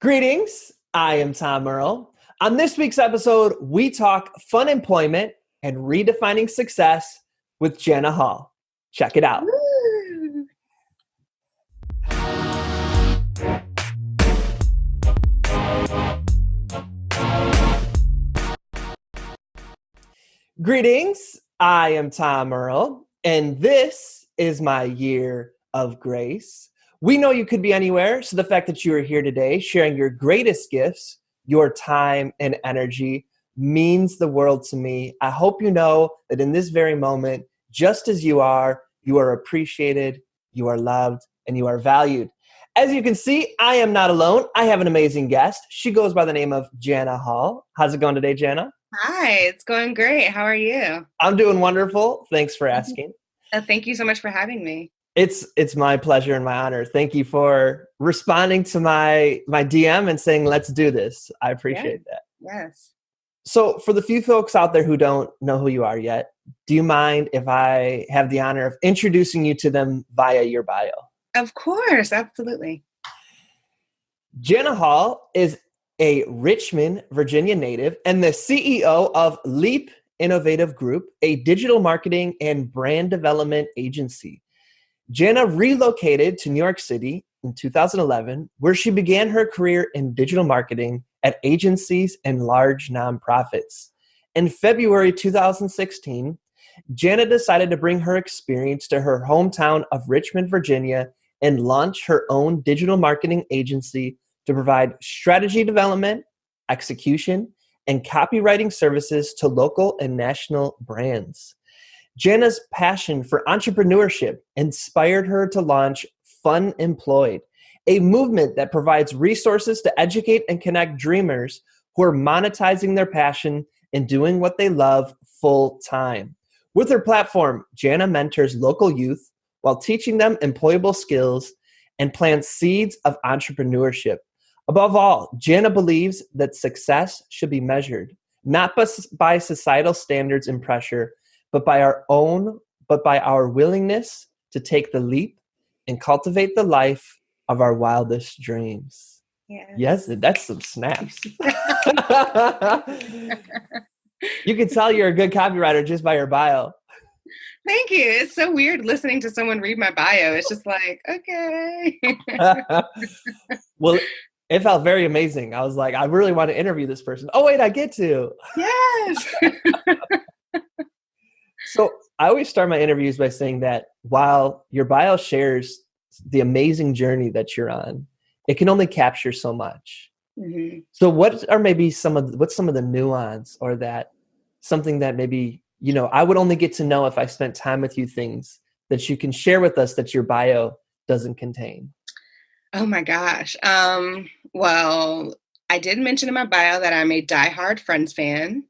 Greetings, I am Tom Earl. On this week's episode, we talk Funemployment and Redefining Success with Janna Hall. Check it out. Woo. Greetings, I am Tom Earl, and this is my year of grace. We know you could be anywhere, so the fact that you are here today sharing your greatest gifts, your time and energy, means the world to me. I hope you know that in this very moment, just as you are appreciated, you are loved, and you are valued. As you can see, I am not alone. I have an amazing guest. She goes by the name of Janna Hall. How's it going today, Janna? Hi, it's going great. How are you? I'm doing wonderful. Thanks for asking. Thank you so much for having me. It's my pleasure and my honor. Thank you for responding to my DM and saying, let's do this. I appreciate that. Yes. So for the few folks out there who don't know who you are yet, do you mind if I have the honor of introducing you to them via your bio? Of course. Absolutely. Janna Hall is a Richmond, Virginia native and the CEO of Leap Innovative Group, a digital marketing and brand development agency. Janna relocated to New York City in 2011, where she began her career in digital marketing at agencies and large nonprofits. In February 2016, Janna decided to bring her experience to her hometown of Richmond, Virginia, and launch her own digital marketing agency to provide strategy development, execution, and copywriting services to local and national brands. Janna's passion for entrepreneurship inspired her to launch Funemployed, a movement that provides resources to educate and connect dreamers who are monetizing their passion and doing what they love full time. With her platform, Janna mentors local youth while teaching them employable skills and plants seeds of entrepreneurship. Above all, Janna believes that success should be measured, not by societal standards and pressure, but by our willingness to take the leap and cultivate the life of our wildest dreams. Yes, that's some snaps. You can tell you're a good copywriter just by your bio. Thank you. It's so weird listening to someone read my bio. It's just like, okay. Well, it felt very amazing. I was like, I really want to interview this person. Oh, wait, I get to. Yes. So I always start my interviews by saying that while your bio shares the amazing journey that you're on, it can only capture so much. Mm-hmm. So what's some of the nuance, or that something that maybe, I would only get to know if I spent time with you, things that you can share with us that your bio doesn't contain? Oh my gosh. Well, I did mention in my bio that I'm a diehard Friends fan.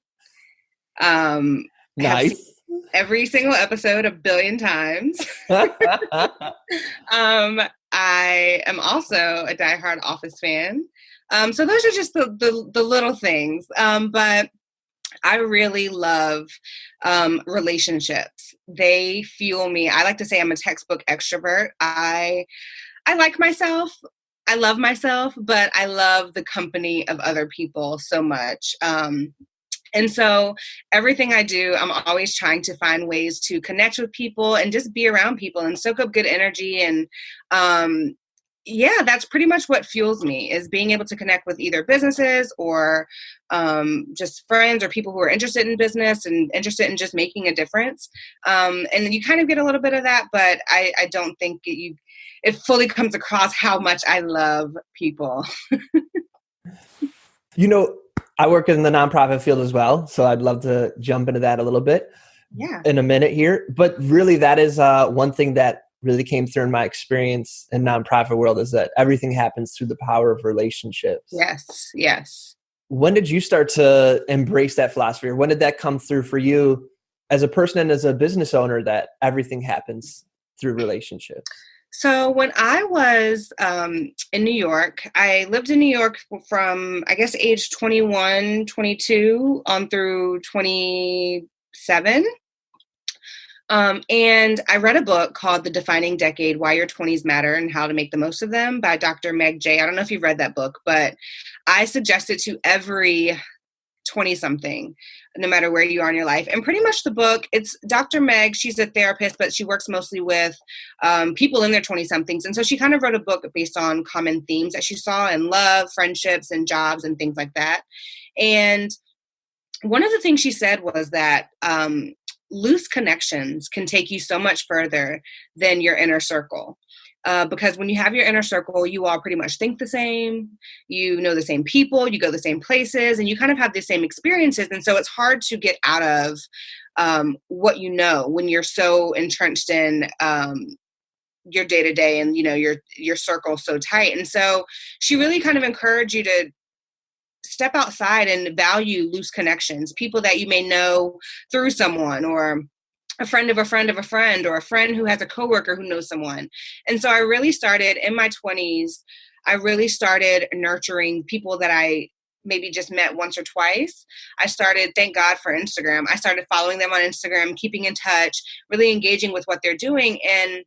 Nice. Every single episode 1 billion times. I am also a diehard Office fan. So those are just the little things. But I really love relationships. They fuel me. I like to say I'm a textbook extrovert. I like myself. I love myself, but I love the company of other people so much. And so everything I do, I'm always trying to find ways to connect with people and just be around people and soak up good energy. And that's pretty much what fuels me, is being able to connect with either businesses or just friends or people who are interested in business and interested in just making a difference. And you kind of get a little bit of that, but I don't think it fully comes across how much I love people. I work in the nonprofit field as well, so I'd love to jump into that a little bit in a minute here. But really, that is one thing that really came through in my experience in nonprofit world, is that everything happens through the power of relationships. Yes. When did you start to embrace that philosophy, or when did that come through for you as a person and as a business owner, that everything happens through relationships? So when I was in New York, I lived in New York from, I guess, age 21, 22 on through 27. And I read a book called The Defining Decade, Why Your 20s Matter and How to Make the Most of Them by Dr. Meg J. I don't know if you've read that book, but I suggest it to every 20-something, no matter where you are in your life. And pretty much the book, it's Dr. Meg, she's a therapist, but she works mostly with people in their 20-somethings. And so she kind of wrote a book based on common themes that she saw in love, friendships, and jobs and things like that. And one of the things she said was that loose connections can take you so much further than your inner circle. Because when you have your inner circle, you all pretty much think the same, you know the same people, you go the same places, and you kind of have the same experiences. And so it's hard to get out of what you know when you're so entrenched in your day-to-day and, you know, your circle so tight. And so she really kind of encouraged you to step outside and value loose connections, people that you may know through someone, or a friend of a friend of a friend, or a friend who has a coworker who knows someone. And so I really started in my 20s, I really started nurturing people that I maybe just met once or twice. I started, thank God for Instagram, I started following them on Instagram, keeping in touch, really engaging with what they're doing. And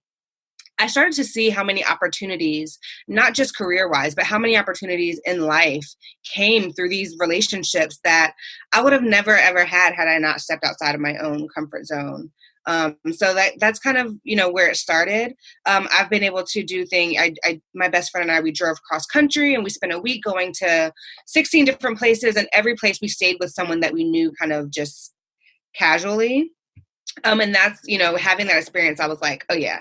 I started to see how many opportunities, not just career-wise, but how many opportunities in life came through these relationships that I would have never, ever had I not stepped outside of my own comfort zone. So that's kind of, you know, where it started. I've been able to do things. My best friend and I, we drove cross country and we spent a week going to 16 different places, and every place we stayed with someone that we knew kind of just casually. And that's, you know, having that experience, I was like, oh yeah,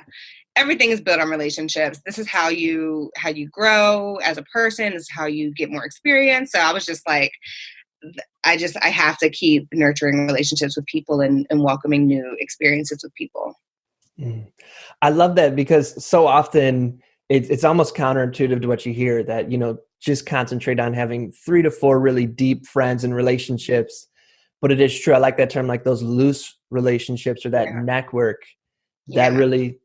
everything is built on relationships. This is how you grow as a person. This is how you get more experience. So I was just like, I have to keep nurturing relationships with people and welcoming new experiences with people. I love that, because so often it's almost counterintuitive to what you hear, that, you know, just concentrate on having 3 to 4 really deep friends and relationships. But it is true. I like that term, like those loose relationships, or that network that really,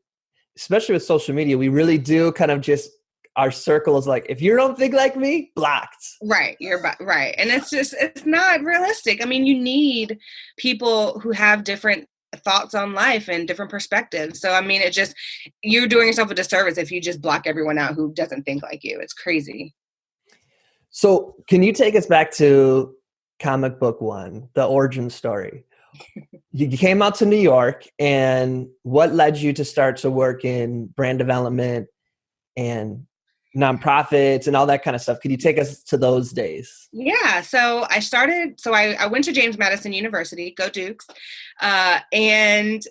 especially with social media, we really do kind of just, our circle is like, if you don't think like me, blocked. Right. Right. And it's not realistic. I mean, you need people who have different thoughts on life and different perspectives. So, I mean, you're doing yourself a disservice if you just block everyone out who doesn't think like you. It's crazy. So can you take us back to comic book one, the origin story? You came out to New York, and what led you to start to work in brand development and nonprofits and all that kind of stuff? Could you take us to those days? Yeah. So I went to James Madison University, go Dukes. And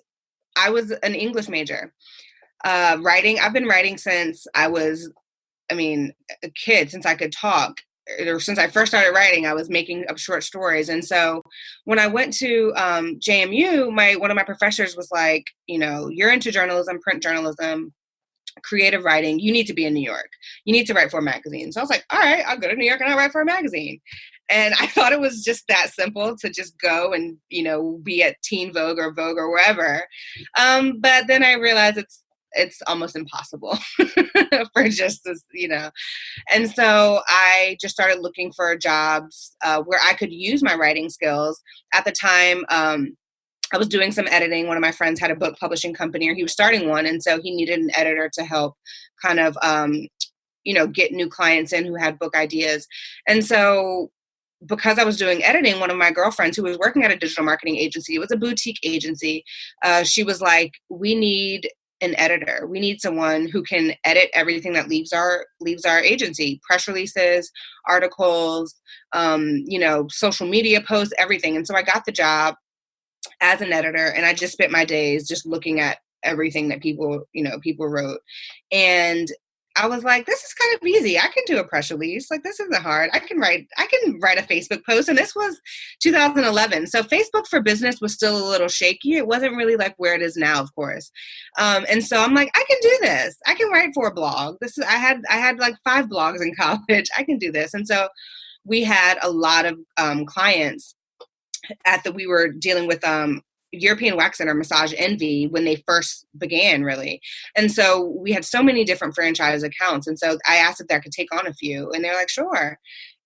I was an English major. Writing, I've been writing since I was, a kid, since I could talk. Or since I first started writing, I was making up short stories. And so when I went to JMU, one of my professors was like, you know, you're into journalism, print journalism, creative writing, you need to be in New York. You need to write for a magazine. So I was like, all right, I'll go to New York and I'll write for a magazine. And I thought it was just that simple to just go and, you know, be at Teen Vogue or Vogue or wherever. But then I realized it's almost impossible for just this, you know. And so I just started looking for jobs where I could use my writing skills. At the time, I was doing some editing. One of my friends had a book publishing company, or he was starting one. And so he needed an editor to help kind of, get new clients in who had book ideas. And so because I was doing editing, one of my girlfriends who was working at a digital marketing agency, it was a boutique agency, she was like, we need an editor. We need someone who can edit everything that leaves our agency, press releases, articles, social media posts, everything. And so I got the job as an editor, and I just spent my days just looking at everything that people wrote. And I was like, this is kind of easy. I can do a press release. Like, this isn't hard. I can write a Facebook post. And this was 2011. So Facebook for Business was still a little shaky. It wasn't really like where it is now, of course. And so I'm like, I can do this. I can write for a blog. I had like 5 blogs in college. I can do this. And so we had a lot of clients we were dealing with European Wax Center massage envy when they first began, really. And so we had so many different franchise accounts. And so I asked if I could take on a few, and they're like, sure.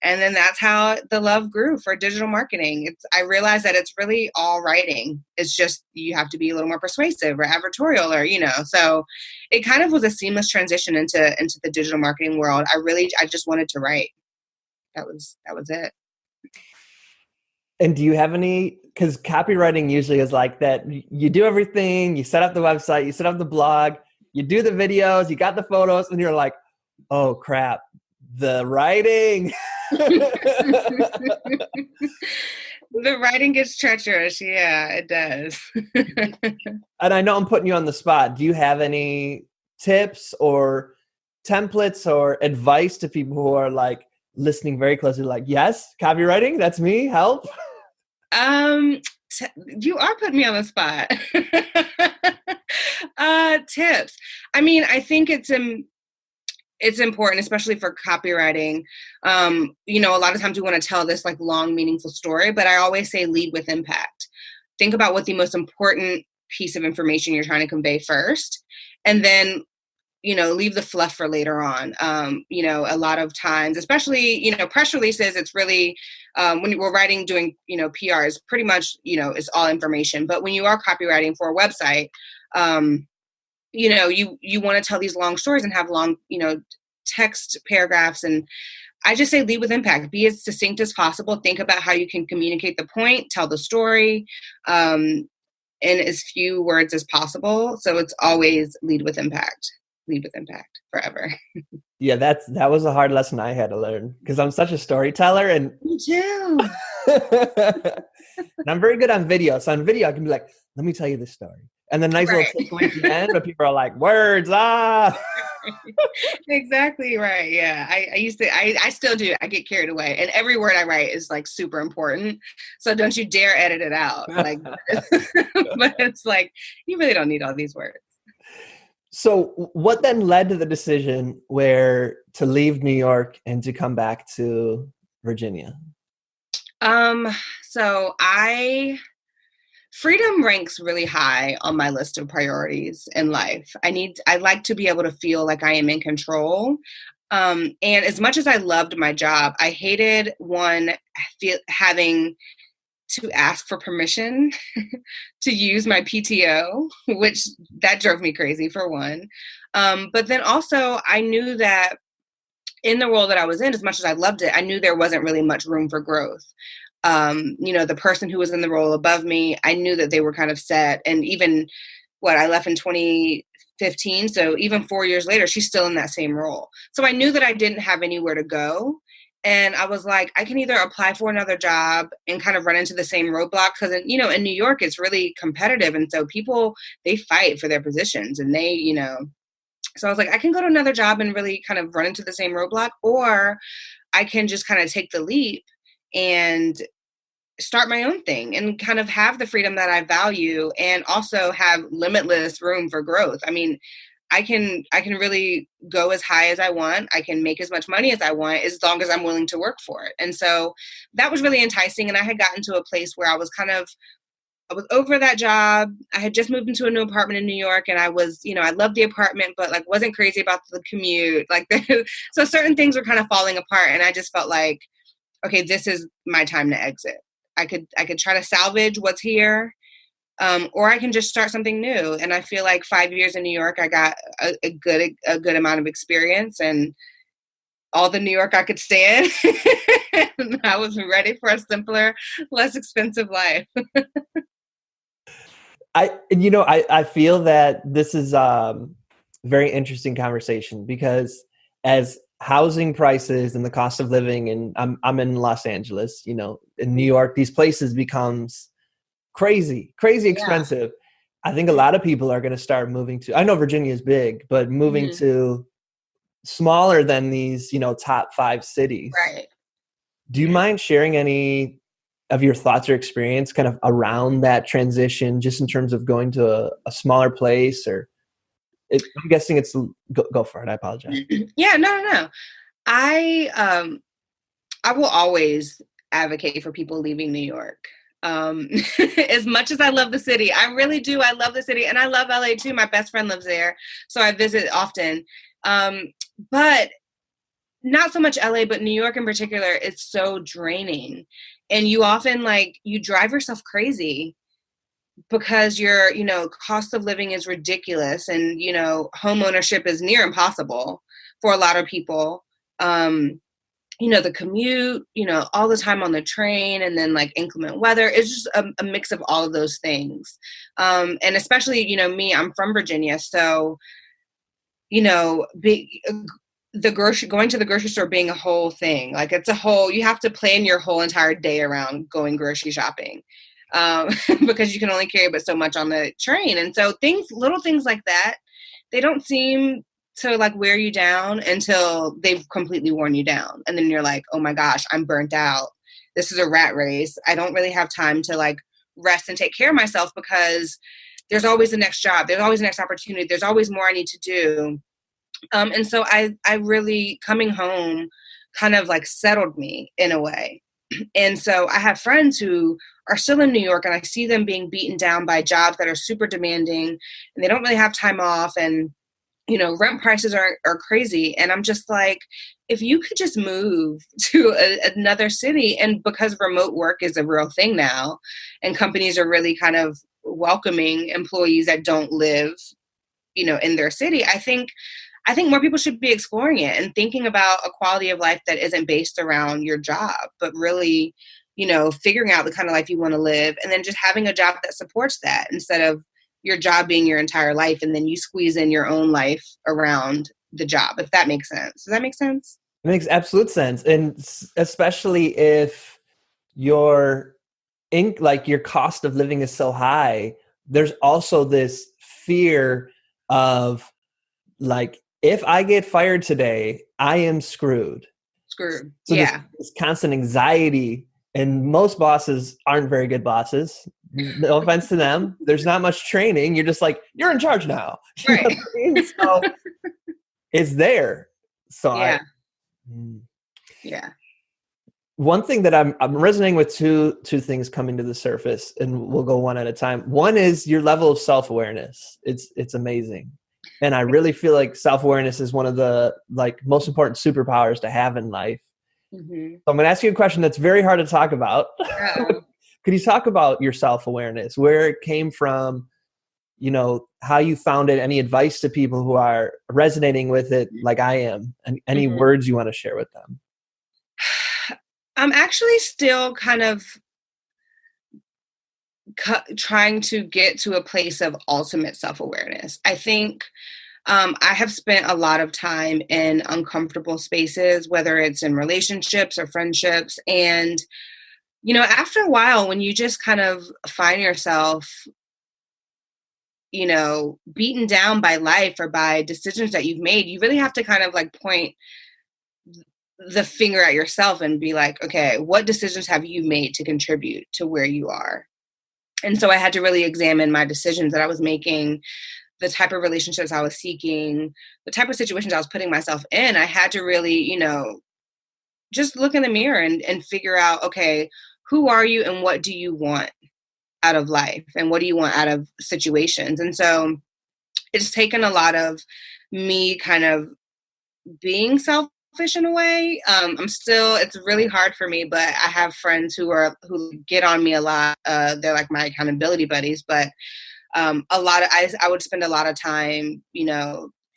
And then that's how the love grew for digital marketing. I realized that it's really all writing. It's just, you have to be a little more persuasive or advertorial, or, so it kind of was a seamless transition into the digital marketing world. I just wanted to write. That was it. And do you have any, because copywriting usually is like that. You do everything, you set up the website, you set up the blog, you do the videos, you got the photos, and you're like, oh crap, the writing. The writing gets treacherous. Yeah, it does. And I know I'm putting you on the spot. Do you have any tips or templates or advice to people who are like listening very closely, like, yes, copywriting, that's me, help? You are putting me on the spot. Tips. I mean, I think it's important, especially for copywriting. A lot of times we want to tell this like long, meaningful story, but I always say lead with impact. Think about what the most important piece of information you're trying to convey first, and then, leave the fluff for later on. A lot of times, especially, press releases, it's really, when we're writing, doing, PR is pretty much, it's all information. But when you are copywriting for a website, you want to tell these long stories and have long, text paragraphs. And I just say lead with impact, be as succinct as possible. Think about how you can communicate the point, tell the story, in as few words as possible. So it's always lead with impact forever. Yeah, that was a hard lesson I had to learn, because I'm such a storyteller. And me too. And I'm very good on video. So on video, I can be like, let me tell you this story. And the nice little takeaway at the end, but people are like, words, Exactly right. Yeah. I still do. I get carried away. And every word I write is like super important. So don't you dare edit it out. Like, but it's like, you really don't need all these words. So what then led to the decision to leave New York and to come back to Virginia? So freedom ranks really high on my list of priorities in life. I like to be able to feel like I am in control. And as much as I loved my job, I hated having to ask for permission to use my PTO, which that drove me crazy for one. But then also I knew that in the role that I was in, as much as I loved it, I knew there wasn't really much room for growth. The person who was in the role above me, I knew that they were kind of set. And even I left in 2015. So even 4 years later, she's still in that same role. So I knew that I didn't have anywhere to go. And I was like, I can either apply for another job and kind of run into the same roadblock, because, in New York, it's really competitive. And so people, they fight for their positions, and so I was like, I can go to another job and really kind of run into the same roadblock, or I can just kind of take the leap and start my own thing and kind of have the freedom that I value, and also have limitless room for growth. I mean, I can really go as high as I want. I can make as much money as I want, as long as I'm willing to work for it. And so that was really enticing. And I had gotten to a place where I was over that job. I had just moved into a new apartment in New York, and I was, I loved the apartment, but like wasn't crazy about the commute. Like, so certain things were kind of falling apart, and I just felt like, okay, this is my time to exit. I could try to salvage what's here, or I can just start something new. And I feel like 5 years in New York, I got a good amount of experience and all the New York I could stand. And I was ready for a simpler, less expensive life. I feel that this is a very interesting conversation, because as housing prices and the cost of living, and I'm in Los Angeles, in New York, these places becomes crazy expensive. Yeah. I think a lot of people are going to start moving to, I know Virginia is big, but moving to smaller than these, top 5 cities. Right. Do you mind sharing any of your thoughts or experience kind of around that transition, just in terms of going to a smaller place? Or I'm guessing it's go for it. I apologize. Yeah, no. I will always advocate for people leaving New York. As much as I love the city, I really do. I love the city, and I love LA too. My best friend lives there, so I visit often. But not so much LA, but New York in particular is so draining. And you often you drive yourself crazy because your, cost of living is ridiculous, and, home ownership is near impossible for a lot of people. The commute, all the time on the train, and then inclement weather. It's just a mix of all of those things. And especially, me, I'm from Virginia. So, going to the grocery store being a whole thing. You have to plan your whole entire day around going grocery shopping, because you can only carry but so much on the train. And so little things like that, they don't seem to wear you down until they've completely worn you down. And then you're like, oh my gosh, I'm burnt out. This is a rat race. I don't really have time to rest and take care of myself, because there's always the next job. There's always the next opportunity. There's always more I need to do. And so I really, coming home kind of settled me in a way. And so I have friends who are still in New York, and I see them being beaten down by jobs that are super demanding, and they don't really have time off, and rent prices are crazy. And I'm just like, if you could just move to another city, and because remote work is a real thing now, and companies are really kind of welcoming employees that don't live, in their city, I think more people should be exploring it and thinking about a quality of life that isn't based around your job, but really, figuring out the kind of life you want to live, and then just having a job that supports that, instead of your job being your entire life, and then you squeeze in your own life around the job, if that makes sense. Does that make sense? It makes absolute sense. And especially if your cost of living is so high, there's also this fear of if I get fired today, I am screwed. So yeah. This constant anxiety, and most bosses aren't very good bosses. No offense to them. There's not much training. You're just you're in charge now. Right. You know what I mean? So it's there. So yeah. Yeah. One thing that I'm resonating with two things coming to the surface, and we'll go one at a time. One is your level of self-awareness. It's amazing. And I really feel like self-awareness is one of the most important superpowers to have in life. Mm-hmm. So I'm going to ask you a question that's very hard to talk about. Could you talk about your self-awareness, where it came from, how you found it, any advice to people who are resonating with it like I am, and any words you want to share with them? I'm actually still kind of trying to get to a place of ultimate self-awareness. I think I have spent a lot of time in uncomfortable spaces, whether it's in relationships or friendships. And, after a while, when you just kind of find yourself, beaten down by life or by decisions that you've made, you really have to kind of point the finger at yourself and be like, okay, what decisions have you made to contribute to where you are? And so I had to really examine my decisions that I was making, the type of relationships I was seeking, the type of situations I was putting myself in. I had to really, just look in the mirror and figure out, okay, who are you and what do you want out of life, and what do you want out of situations? And so it's taken a lot of me kind of being selfish in a way. It's really hard for me, but I have friends who get on me a lot. They're my accountability buddies, but I would spend a lot of time,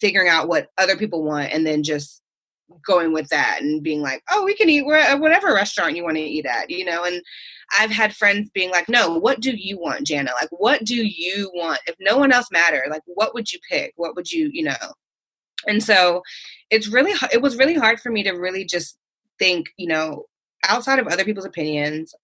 figuring out what other people want, and then just going with that and being like, oh, we can eat whatever restaurant you want to eat at, and I've had friends being like, no, what do you want, Janna? What do you want? If no one else mattered, what would you pick? What would you, And so it was really hard for me to really just think, outside of other people's opinions,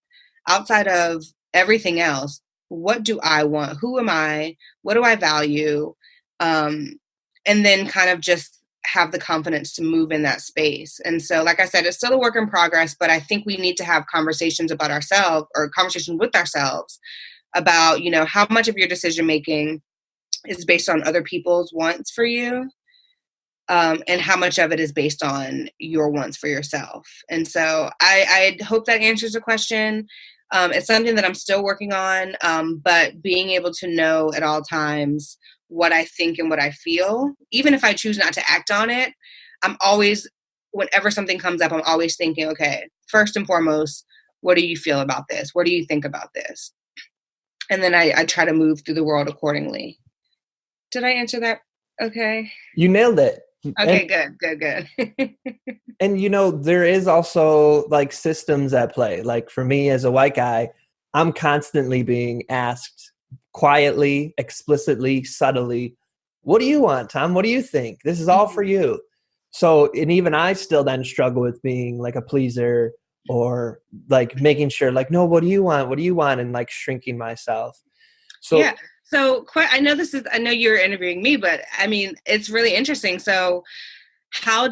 outside of everything else, what do I want? Who am I? What do I value? And then kind of just have the confidence to move in that space. And so, like I said, it's still a work in progress, but I think we need to have conversations about ourselves, or conversations with ourselves about, how much of your decision-making is based on other people's wants for you, and how much of it is based on your wants for yourself. And so I hope that answers the question. It's something that I'm still working on, but being able to know at all times what I think and what I feel, even if I choose not to act on it, I'm always, whenever something comes up, I'm always thinking, okay, first and foremost, what do you feel about this? What do you think about this? And then I try to move through the world accordingly. Did I answer that? Okay. You nailed it. Okay, good. And there is also like systems at play. Like for me as a white guy, I'm constantly being asked quietly, explicitly, subtly, what do you want, Tom? What do you think? This is all for you. So, and even I still then struggle with being like a pleaser or like making sure like, no, what do you want? What do you want? And like shrinking myself. So yeah. So I know you're interviewing me, but I mean, it's really interesting. So how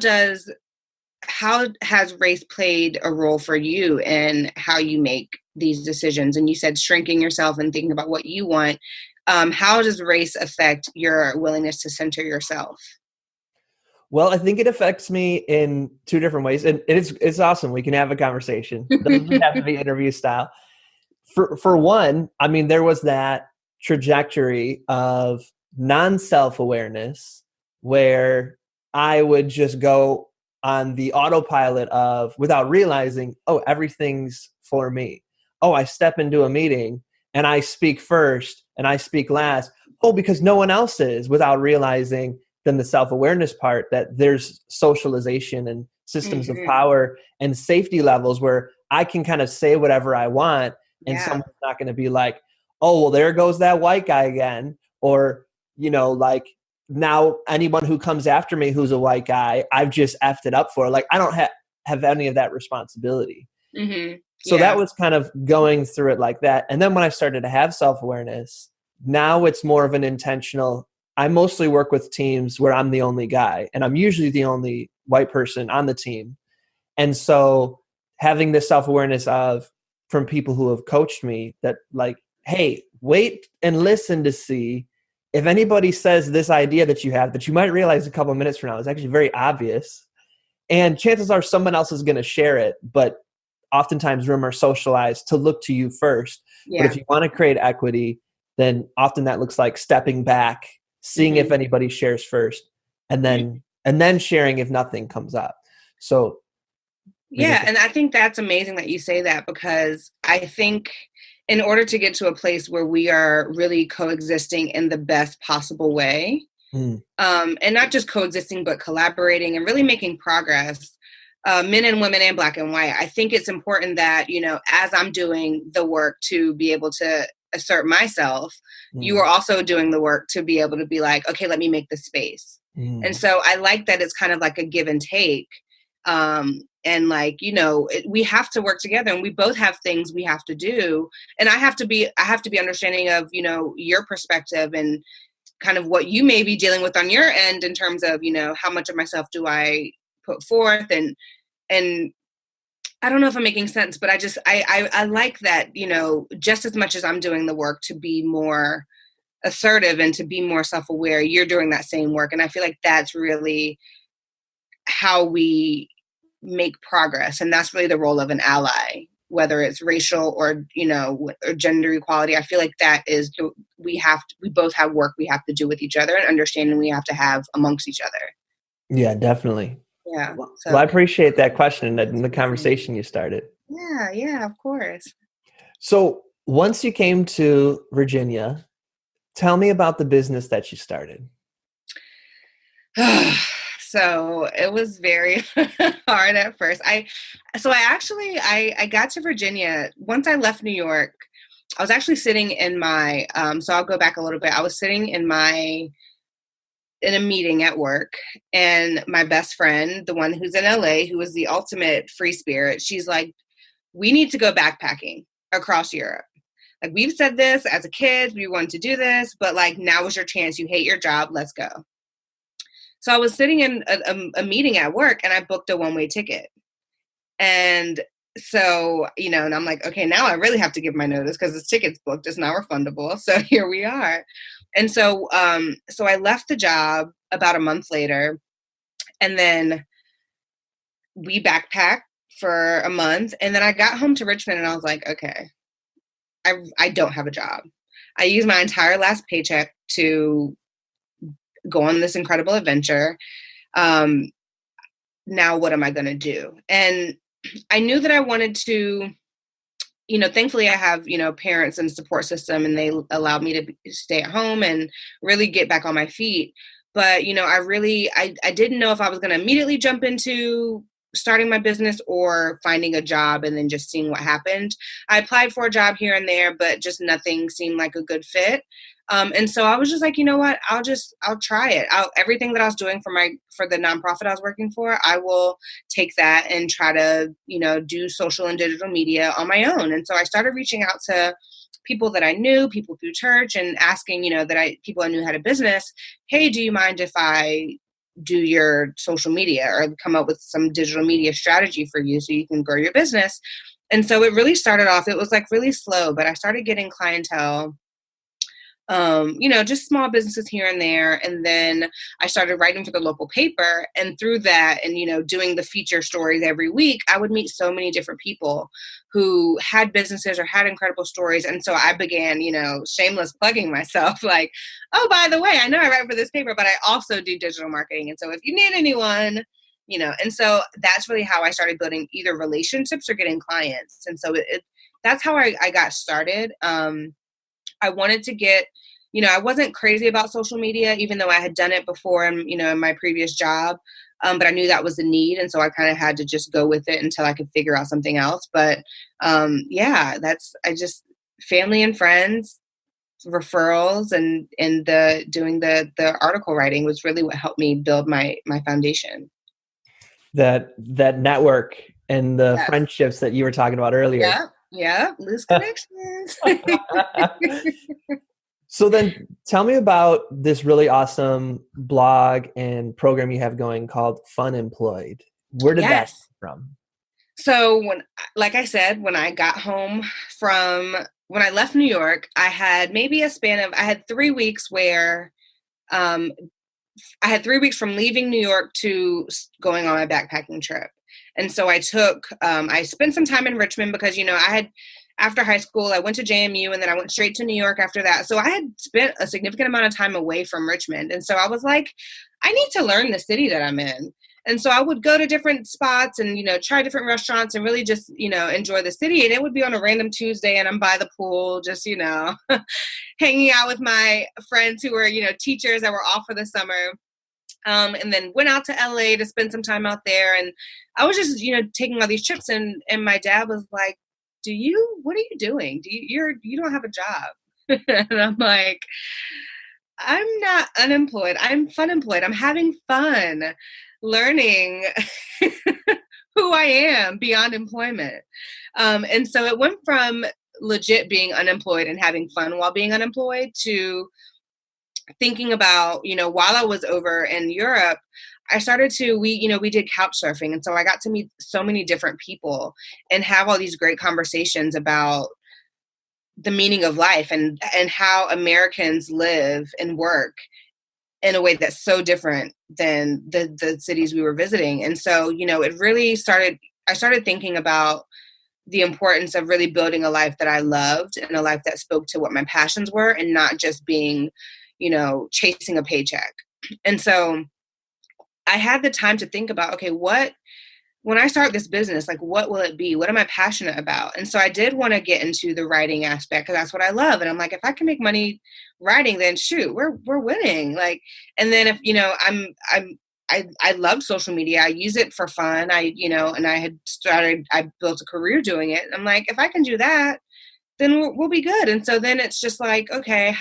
has race played a role for you in how you make these decisions? And you said shrinking yourself and thinking about what you want. How does race affect your willingness to center yourself? Well, I think it affects me in two different ways. And it's awesome. We can have a conversation. It doesn't have to be interview style. For one, I mean, there was that trajectory of non-self-awareness where I would just go on the autopilot of, without realizing, oh, everything's for me. Oh, I step into a meeting and I speak first and I speak last. Oh, because no one else is, without realizing then the self-awareness part that there's socialization and systems of power and safety levels where I can kind of say whatever I want and someone's not going to be like, oh, well, there goes that white guy again. Or, like now anyone who comes after me who's a white guy, I've just effed it up for. Like, I don't have any of that responsibility. So that was kind of going through it like that. And then when I started to have self-awareness, now it's more of an intentional. I mostly work with teams where I'm the only guy and I'm usually the only white person on the team. And so having this self-awareness from people who have coached me that like, hey, wait and listen to see if anybody says this idea that you have that you might realize a couple of minutes from now is actually very obvious. And chances are someone else is going to share it, but oftentimes women are socialized to look to you first. But if you want to create equity, then often that looks like stepping back, seeing if anybody shares first, and then sharing if nothing comes up. So and I think that's amazing that you say that, because I think in order to get to a place where we are really coexisting in the best possible way, and not just coexisting, but collaborating and really making progress, men and women and black and white, I think it's important that, as I'm doing the work to be able to assert myself, you are also doing the work to be able to be like, okay, let me make the space. And so I like that it's kind of like a give and take. And like, we have to work together and we both have things we have to do. And I have to be understanding of, your perspective and kind of what you may be dealing with on your end in terms of, how much of myself do I put forth, and I don't know if I'm making sense, but I like that, just as much as I'm doing the work to be more assertive and to be more self-aware, you're doing that same work. And I feel like that's really how we make progress. And that's really the role of an ally, whether it's racial or, or gender equality. I feel like that is, we both have work we have to do with each other and understanding we have to have amongst each other. Yeah, definitely. Yeah. Well, I appreciate that question and the conversation you started. Yeah, of course. So once you came to Virginia, tell me about the business that you started. So it was very hard at first. I got to Virginia. Once I left New York, I was actually sitting in my, so I'll go back a little bit. I was sitting in a meeting at work, and my best friend, the one who's in LA, who was the ultimate free spirit, she's like, we need to go backpacking across Europe. Like, we've said this as a kid, we wanted to do this, but like, now is your chance. You hate your job. Let's go. So I was sitting in a meeting at work and I booked a one-way ticket. And so, and I'm like, okay, now I really have to give my notice because this ticket's booked. It's not refundable. So here we are. And so, so I left the job about a month later, and then we backpacked for a month. And then I got home to Richmond and I was like, okay, I don't have a job. I used my entire last paycheck to go on this incredible adventure. Now what am I going to do? And I knew that I wanted to, thankfully I have, parents and support system, and they allowed me to stay at home and really get back on my feet. But, I didn't know if I was going to immediately jump into starting my business or finding a job and then just seeing what happened. I applied for a job here and there, but just nothing seemed like a good fit. And so I was just like, you know what, I'll try it. Everything that I was doing for the nonprofit I was working for, I will take that and try to, do social and digital media on my own. And so I started reaching out to people that I knew, people through church, and asking, people I knew had a business, hey, do you mind if I do your social media or come up with some digital media strategy for you so you can grow your business? And so it really started off, it was like really slow, but I started getting clientele, just small businesses here and there. And then I started writing for the local paper. And through that and, doing the feature stories every week, I would meet so many different people who had businesses or had incredible stories. And so I began, shameless plugging myself like, oh, by the way, I know I write for this paper, but I also do digital marketing. And so if you need anyone, and so that's really how I started building either relationships or getting clients. And so that's how I got started. I wanted to get, I wasn't crazy about social media, even though I had done it before in my previous job. But I knew that was the need. And so I kind of had to just go with it until I could figure out something else. But family and friends, referrals, and doing the article writing was really what helped me build my foundation. That network and the Yes. friendships that you were talking about earlier. Yeah, loose connections. So then tell me about this really awesome blog and program you have going called Funemployed. Where did that come from? So like I said, when I got home when I left New York, I had maybe I had 3 weeks where, I had 3 weeks from leaving New York to going on my backpacking trip. And so I spent some time in Richmond because, after high school, I went to JMU and then I went straight to New York after that. So I had spent a significant amount of time away from Richmond. And so I was like, I need to learn the city that I'm in. And so I would go to different spots and, try different restaurants and really just, enjoy the city. And it would be on a random Tuesday and I'm by the pool, just, hanging out with my friends who were, teachers that were off for the summer. And then went out to LA to spend some time out there. And I was just, taking all these trips. And my dad was like, what are you doing? You don't have a job. And I'm like, I'm not unemployed. I'm funemployed. I'm having fun learning who I am beyond employment. And so it went from legit being unemployed and having fun while being unemployed to thinking about, while I was over in Europe, I started to, we did couch surfing. And so I got to meet so many different people and have all these great conversations about the meaning of life and how Americans live and work in a way that's so different than the cities we were visiting. And so, it really I started thinking about the importance of really building a life that I loved and a life that spoke to what my passions were and not just being, chasing a paycheck. And so I had the time to think about, okay, when I start this business, like, what will it be? What am I passionate about? And so I did want to get into the writing aspect because that's what I love. And I'm like, if I can make money writing, then shoot, we're winning. Like, and then if, I loved social media. I use it for fun. And I built a career doing it. I'm like, if I can do that, then we'll be good. And so then it's just like, okay,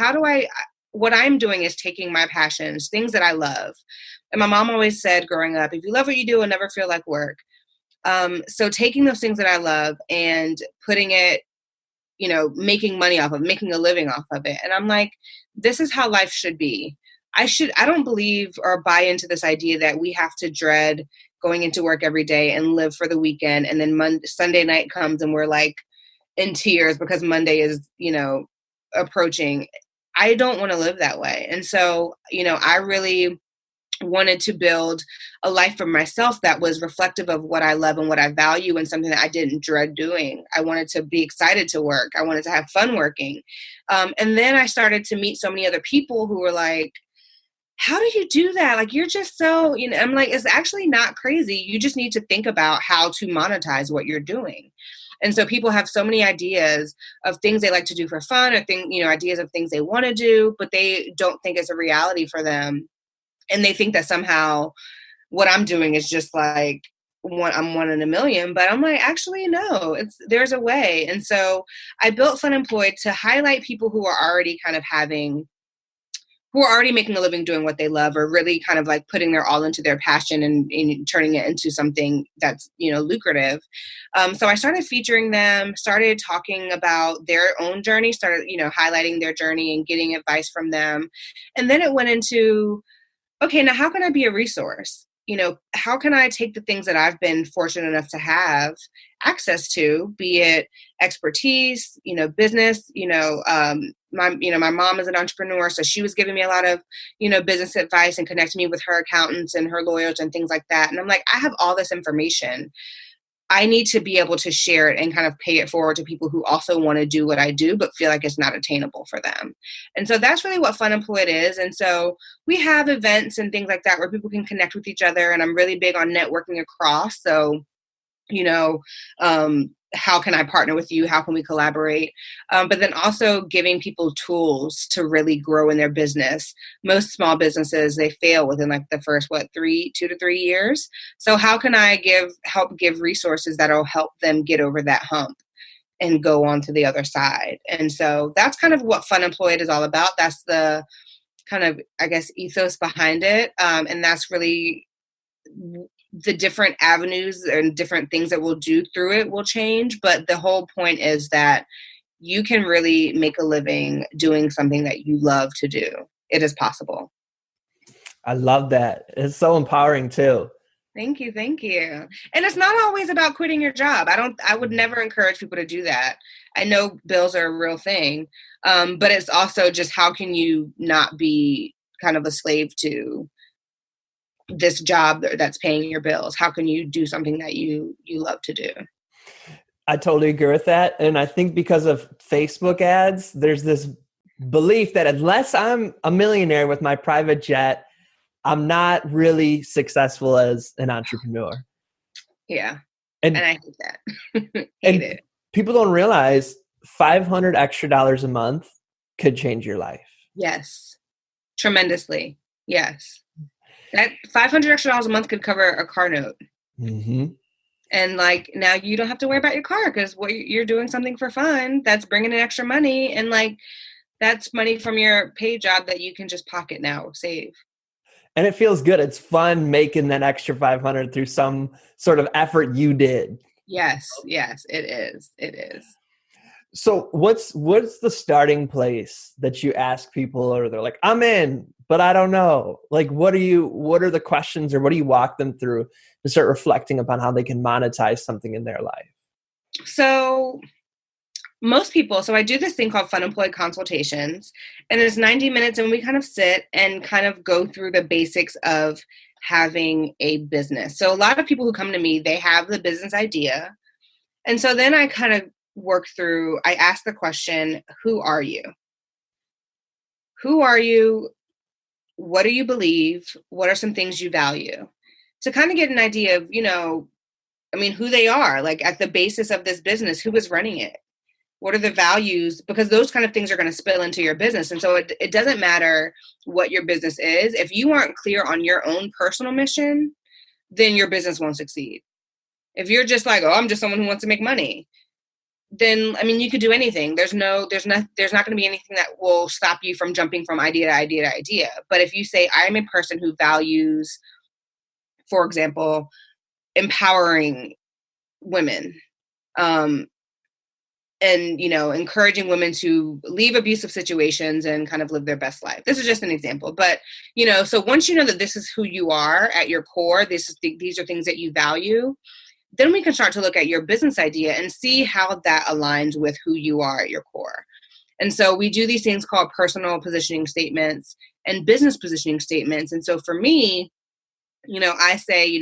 what I'm doing is taking my passions, things that I love. And my mom always said growing up, if you love what you do, it'll never feel like work. So taking those things that I love and putting it, making money off of, making a living off of it. And I'm like, this is how life should be. I don't believe or buy into this idea that we have to dread going into work every day and live for the weekend. And then Sunday night comes and we're like in tears because Monday is, approaching. I don't want to live that way. And so, I really wanted to build a life for myself that was reflective of what I love and what I value, and something that I didn't dread doing. I wanted to be excited to work. I wanted to have fun working. And then I started to meet so many other people who were like, how do you do that? Like, you're just so, I'm like, it's actually not crazy. You just need to think about how to monetize what you're doing. And so people have so many ideas of things they like to do for fun, or ideas of things they want to do, but they don't think it's a reality for them. And they think that somehow what I'm doing is just like I'm one in a million, but I'm like, actually, no, there's a way. And so I built Funemployed to highlight people who are already making a living doing what they love, or really kind of like putting their all into their passion and turning it into something that's, lucrative. So I started featuring them, started talking about their own journey, started, highlighting their journey and getting advice from them. And then it went into, okay, now how can I be a resource? How can I take the things that I've been fortunate enough to have access to, be it expertise, business, my mom is an entrepreneur, so she was giving me a lot of, business advice and connecting me with her accountants and her lawyers and things like that. And I'm like, I have all this information. I need to be able to share it and kind of pay it forward to people who also want to do what I do, but feel like it's not attainable for them. And so that's really what Funemployed is. And so we have events and things like that where people can connect with each other. And I'm really big on networking across. So, how can I partner with you? How can we collaborate? But then also giving people tools to really grow in their business. Most small businesses, they fail within like the first, 2 to 3 years. So how can I help give resources that'll help them get over that hump and go on to the other side? And so that's kind of what Funemployed is all about. That's the kind of, I guess, ethos behind it. And that's really the different avenues and different things that we'll do through it will change. But the whole point is that you can really make a living doing something that you love to do. It is possible. I love that. It's so empowering too. Thank you. Thank you. And it's not always about quitting your job. I would never encourage people to do that. I know bills are a real thing. But it's also just, how can you not be kind of a slave to this job that's paying your bills? How can you do something that you love to do? I totally agree with that. And I think because of Facebook ads, there's this belief that unless I'm a millionaire with my private jet, I'm not really successful as an entrepreneur. Yeah. And I hate that. Hate it. People don't realize $500 extra a month could change your life. Yes. Tremendously. Yes. That $500 extra a month could cover a car note. Mm-hmm. And like, now you don't have to worry about your car because you're doing something for fun that's bringing in extra money. And like, that's money from your paid job that you can just pocket now, save. And it feels good. It's fun making that extra 500 through some sort of effort you did. Yes, it is. It is. So what's the starting place that you ask people, or they're like, I'm in, but I don't know? Like, what are the questions, or what do you walk them through to start reflecting upon how they can monetize something in their life? So most people, so I do this thing called Funemployment Consultations, and it's 90 minutes, and we kind of sit and kind of go through the basics of having a business. So a lot of people who come to me, they have the business idea. And so then I kind of I ask the question, who are you? Who are you? What do you believe? What are some things you value? To kind of get an idea of, who they are, like at the basis of this business, who is running it? What are the values? Because those kind of things are going to spill into your business. And so it doesn't matter what your business is. If you aren't clear on your own personal mission, then your business won't succeed. If you're just like, I'm just someone who wants to make money, then, you could do anything. There's not going to be anything that will stop you from jumping from idea to idea to idea. But if you say, I'm a person who values, for example, empowering women, and, encouraging women to leave abusive situations and kind of live their best life. This is just an example. But, so once you know that this is who you are at your core, these are things that you value, then we can start to look at your business idea and see how that aligns with who you are at your core. And so we do these things called personal positioning statements. and business positioning statements. And so for me, I say,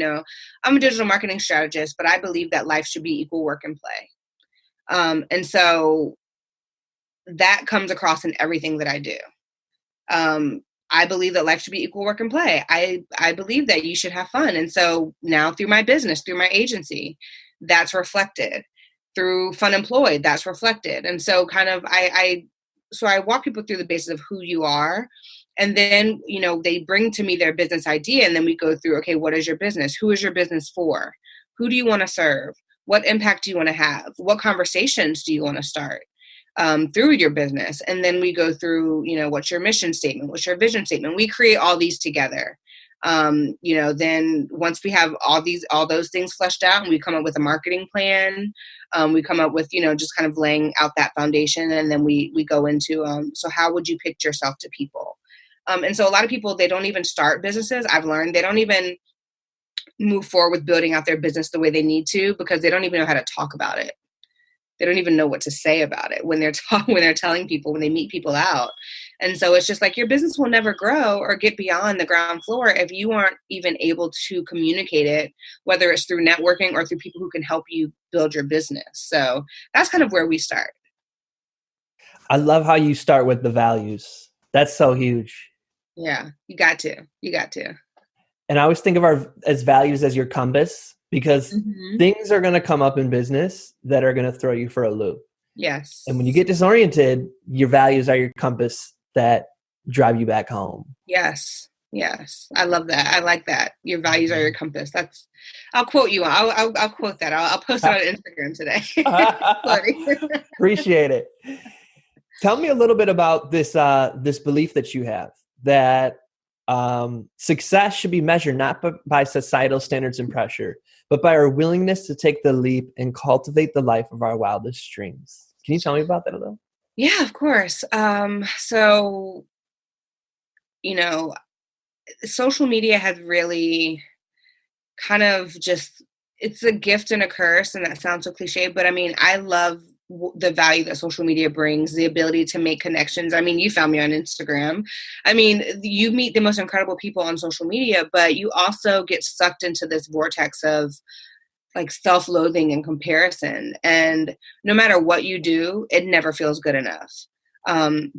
I'm a digital marketing strategist, but I believe that life should be equal work and play. And so that comes across in everything that I do. I believe that life should be equal work and play. I believe that you should have fun. And so now through my business, through my agency, that's reflected. Through Funemployed, that's reflected. And so kind of I walk people through the basis of who you are. And then, they bring to me their business idea. And then we go through, okay, what is your business? Who is your business for? Who do you want to serve? What impact do you want to have? What conversations do you want to start through your business? And then we go through, what's your mission statement? What's your vision statement? We create all these together. Then once we have all those things fleshed out and we come up with a marketing plan, we come up with, just kind of laying out that foundation. And then we go into, so how would you pitch yourself to people? And so a lot of people, they don't even start businesses. I've learned they don't even move forward with building out their business the way they need to, because they don't even know how to talk about it. They don't even know what to say about it when they're telling people, when they meet people out. And so it's just like your business will never grow or get beyond the ground floor if you aren't even able to communicate it, whether it's through networking or through people who can help you build your business. So that's kind of where we start. I love how you start with the values. That's so huge. Yeah, you got to. And I always think of as values as your compass, because things are going to come up in business that are going to throw you for a loop. Yes. And when you get disoriented, your values are your compass that drive you back home. Yes. I love that. I like that. Your values are your compass. I'll quote you. I'll quote that. I'll post it on Instagram today. Appreciate it. Tell me a little bit about this belief that you have that success should be measured not by societal standards and pressure, but by our willingness to take the leap and cultivate the life of our wildest dreams. Can you tell me about that a little? Yeah, of course. So, social media has really kind of it's a gift and a curse, and that sounds so cliche, but I mean, I love the value that social media brings, the ability to make connections. I mean, you found me on Instagram. I mean, you meet the most incredible people on social media, but you also get sucked into this vortex of like self-loathing and comparison. And no matter what you do, it never feels good enough.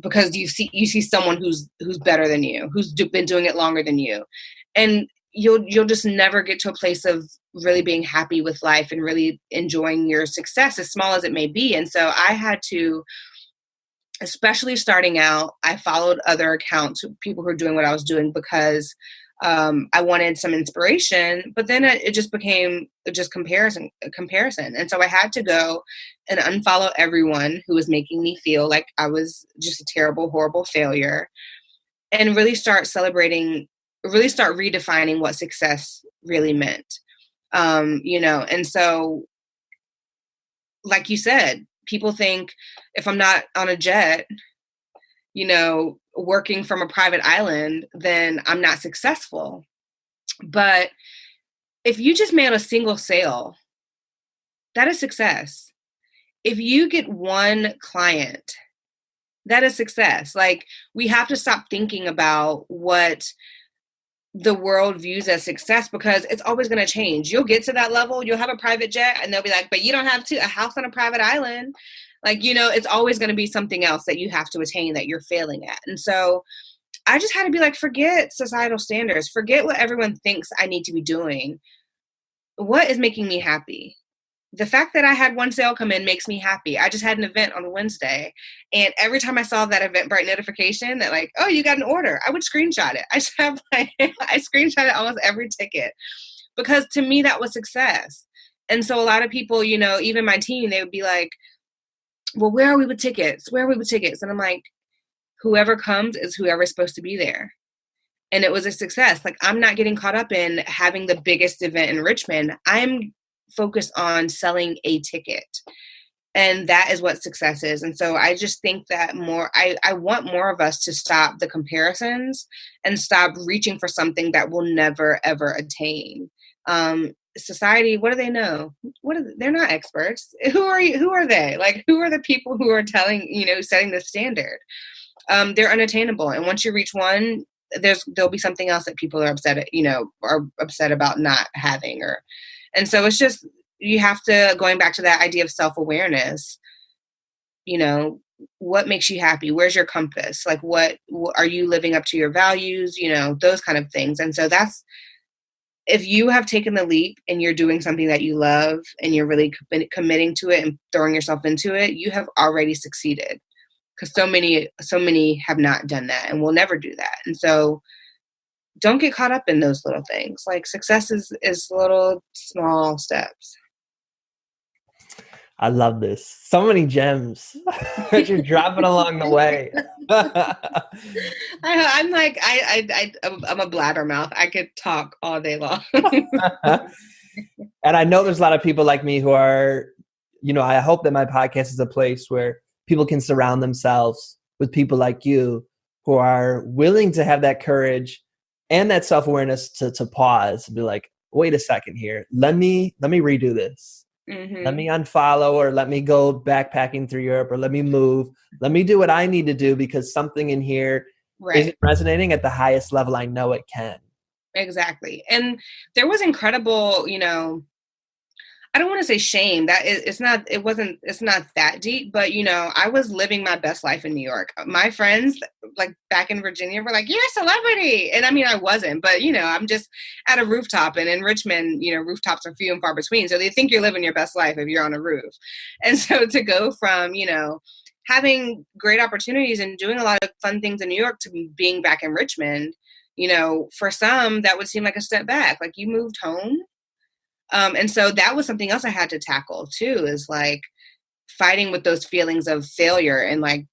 Because you see someone who's better than you, who's been doing it longer than you. And you'll just never get to a place of really being happy with life and really enjoying your success, as small as it may be. And so I had to, especially starting out, I followed other accounts, people who are doing what I was doing, because I wanted some inspiration, but then it just became comparison. And so I had to go and unfollow everyone who was making me feel like I was just a terrible, horrible failure, and really start redefining what success really meant. And so, like you said, people think if I'm not on a jet, working from a private island, then I'm not successful. But if you just made a single sale, that is success. If you get one client, that is success. Like, we have to stop thinking about what the world views as success, because it's always going to change. You'll get to that level, you'll have a private jet, and they'll be like, but you don't have a house on a private island. Like, it's always going to be something else that you have to attain that you're failing at. And so I just had to be like, forget societal standards, forget what everyone thinks I need to be doing. What is making me happy? The fact that I had one sale come in makes me happy. I just had an event on Wednesday, and every time I saw that Eventbrite notification that like, oh, you got an order, I would screenshot it. I screenshotted almost every ticket, because to me that was success. And so a lot of people, even my team, they would be like, well, where are we with tickets? And I'm like, whoever comes is whoever's supposed to be there. And it was a success. Like, I'm not getting caught up in having the biggest event in Richmond. I'm focused on selling a ticket. And that is what success is. And so I just think that I want more of us to stop the comparisons and stop reaching for something that we'll never, ever attain. Society, what do they know? They're not experts. Who are you? Who are they? Like, who are the people who are setting the standard? They're unattainable. And once you reach one, there'll be something else that people are upset about not having, and so it's just, you have to, going back to that idea of self-awareness, what makes you happy? Where's your compass? Like, what are you living up to your values? Those kind of things. And so that's, if you have taken the leap and you're doing something that you love and you're really committing to it and throwing yourself into it, you have already succeeded, because so many have not done that and will never do that. And so don't get caught up in those little things. Like, success is little small steps. I love this. So many gems that you're dropping along the way. I'm like, I'm a blabbermouth. I could talk all day long. And I know there's a lot of people like me who are, I hope that my podcast is a place where people can surround themselves with people like you who are willing to have that courage and that self-awareness to pause and be like, wait a second here. Let me redo this. Mm-hmm. Let me unfollow, or let me go backpacking through Europe, or let me move. Let me do what I need to do, because something in here isn't resonating at the highest level I know it can. Exactly. And there was incredible, I don't want to say shame. It's not that deep, but I was living my best life in New York. My friends, like back in Virginia, were like, "You're a celebrity," and I mean, I wasn't, but I'm just at a rooftop, and in Richmond, rooftops are few and far between, so they think you're living your best life if you're on a roof. And so to go from having great opportunities and doing a lot of fun things in New York to being back in Richmond, for some that would seem like a step back. Like, you moved home. And so that was something else I had to tackle too, is like fighting with those feelings of failure and like,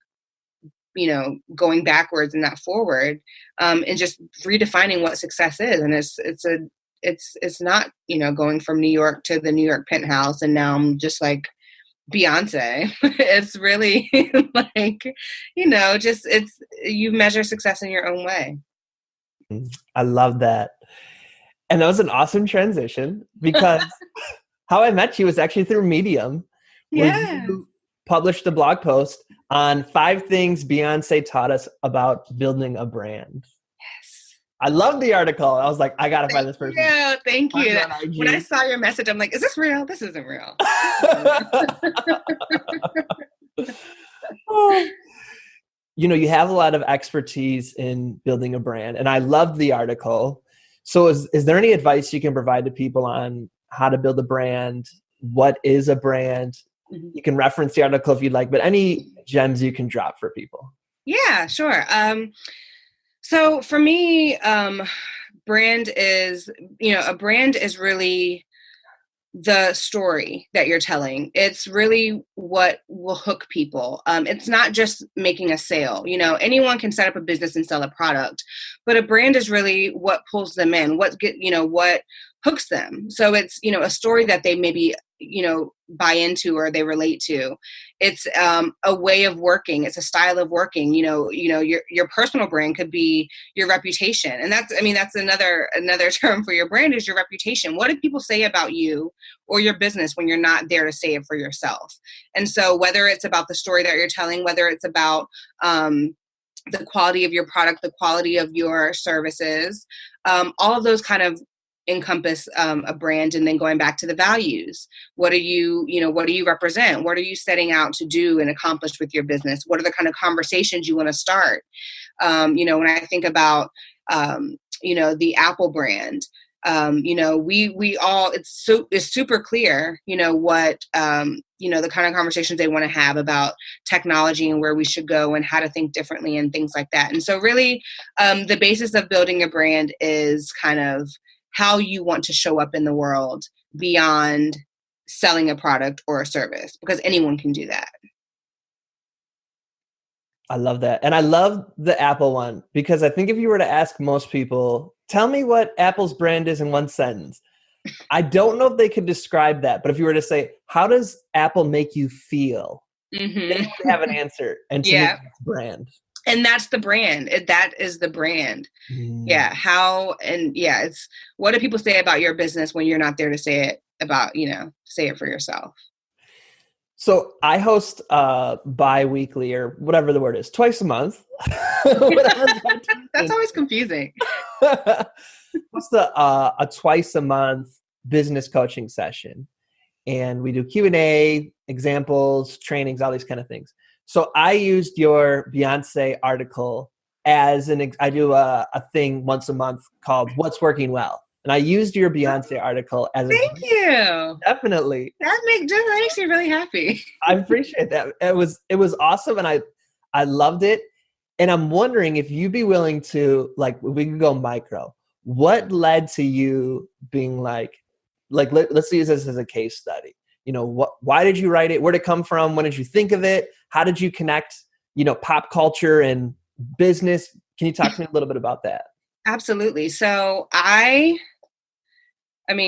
going backwards and not forward, and just redefining what success is. And it's not, going from New York to the New York penthouse and now I'm just like Beyonce. It's really like, you measure success in your own way. I love that. And that was an awesome transition, because how I met you was actually through Medium, where you published a blog post on 5 things Beyonce taught us about building a brand. Yes. I love the article. I was like, I got to find this person. Yeah, thank you. When I saw your message, I'm like, is this real? This isn't real. You have a lot of expertise in building a brand, and I loved the article. So is there any advice you can provide to people on how to build a brand? What is a brand? Mm-hmm. You can reference the article if you'd like, but any gems you can drop for people? Yeah, sure. So for me, brand is really the story that you're telling. It's really what will hook people. It's not just making a sale. Anyone can set up a business and sell a product, but a brand is really what pulls them in, what hooks them. So it's, a story that they maybe, buy into or they relate to. It's a way of working. It's a style of working. Your personal brand could be your reputation. And that's another term for your brand, is your reputation. What do people say about you or your business when you're not there to say it for yourself? And so whether it's about the story that you're telling, whether it's about the quality of your product, the quality of your services, all of those kind of encompass a brand. And then going back to the values, what do you represent? What are you setting out to do and accomplish with your business? What are the kind of conversations you want to start? When I think about, the Apple brand, we all, it's super clear, what, the kind of conversations they want to have about technology and where we should go and how to think differently and things like that. And so really, the basis of building a brand is kind of how you want to show up in the world beyond selling a product or a service, because anyone can do that. I love that. And I love the Apple one, because I think if you were to ask most people, tell me what Apple's brand is in one sentence, I don't know if they could describe that. But if you were to say, how does Apple make you feel? Mm-hmm. They would have an answer. And to me, it's brand. And that's the brand. That is the brand. Mm. Yeah. It's what do people say about your business when you're not there to say it about, say it for yourself. So I host bi-weekly or whatever the word is, twice a month. Whatever That's always confusing. What's a twice a month business coaching session, and we do Q&A, examples, trainings, all these kind of things. So I used your Beyonce article as I do a thing once a month called What's Working Well. And I used your Beyonce article as Thank you. Definitely. That makes me really happy. I appreciate that. It was awesome, and I loved it. And I'm wondering if you'd be willing to, like, we can go micro. What led to you being like let's use this as a case study. You know, why did you write it? Where did it come from? When did you think of it? How did you connect, pop culture and business? Can you talk to me a little bit about that? Absolutely. So I love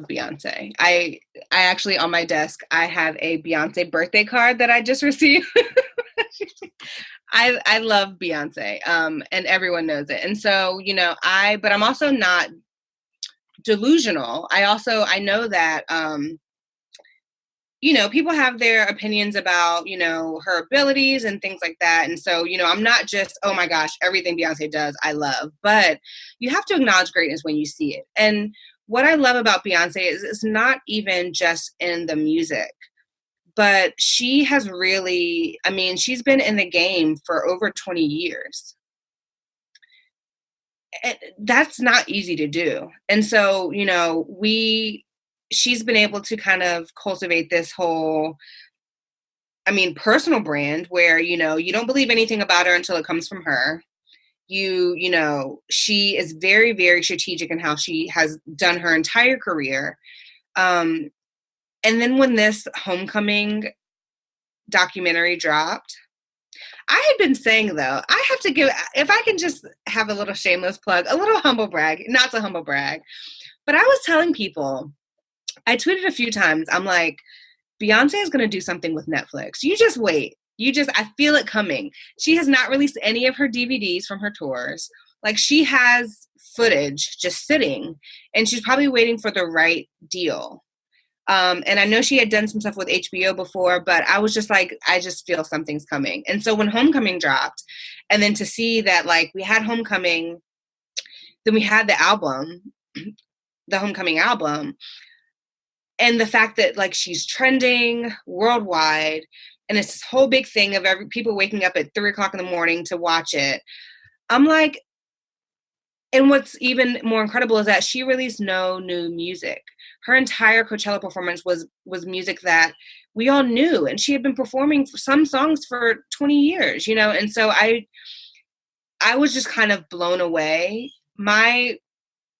Beyonce. I actually, on my desk, I have a Beyonce birthday card that I just received. I love Beyonce, and everyone knows it. And so, but I'm also not delusional. I know that, people have their opinions about, her abilities and things like that. And so, I'm not just, oh my gosh, everything Beyonce does, I love, but you have to acknowledge greatness when you see it. And what I love about Beyonce is it's not even just in the music, but she has really, she's been in the game for over 20 years. And that's not easy to do. And so, she's been able to kind of cultivate this whole, personal brand where, you don't believe anything about her until it comes from her. She is very, very strategic in how she has done her entire career. And then when this Homecoming documentary dropped, I had been saying, though, I have to give, if I can just have a little shameless plug, a little humble brag, not to humble brag, but I was telling people, I tweeted a few times, I'm like, Beyonce is going to do something with Netflix. You just wait. I feel it coming. She has not released any of her DVDs from her tours. Like, she has footage just sitting, and she's probably waiting for the right deal. And I know she had done some stuff with HBO before, but I was just like, I just feel something's coming. And so when Homecoming dropped, and then to see that, like, we had Homecoming, then we had the album, the Homecoming album, and the fact that, like, she's trending worldwide, and it's this whole big thing of people waking up at 3:00 in the morning to watch it. I'm like, and what's even more incredible is that she released no new music. Her entire Coachella performance was music that we all knew, and she had been performing some songs for 20 years, and so I was just kind of blown away. My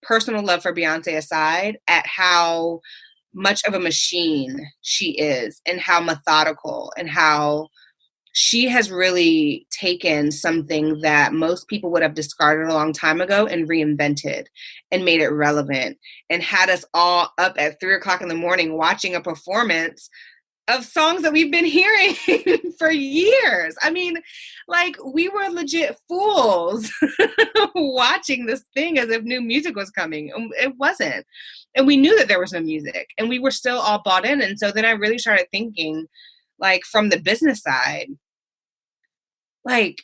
personal love for Beyonce aside, at how much of a machine she is, and how methodical, and how she has really taken something that most people would have discarded a long time ago and reinvented and made it relevant, and had us all up at 3:00 in the morning watching a performance of songs that we've been hearing for years. Like, we were legit fools watching this thing as if new music was coming. It wasn't. And we knew that there was no music, and we were still all bought in. And so then I really started thinking, like, from the business side, like,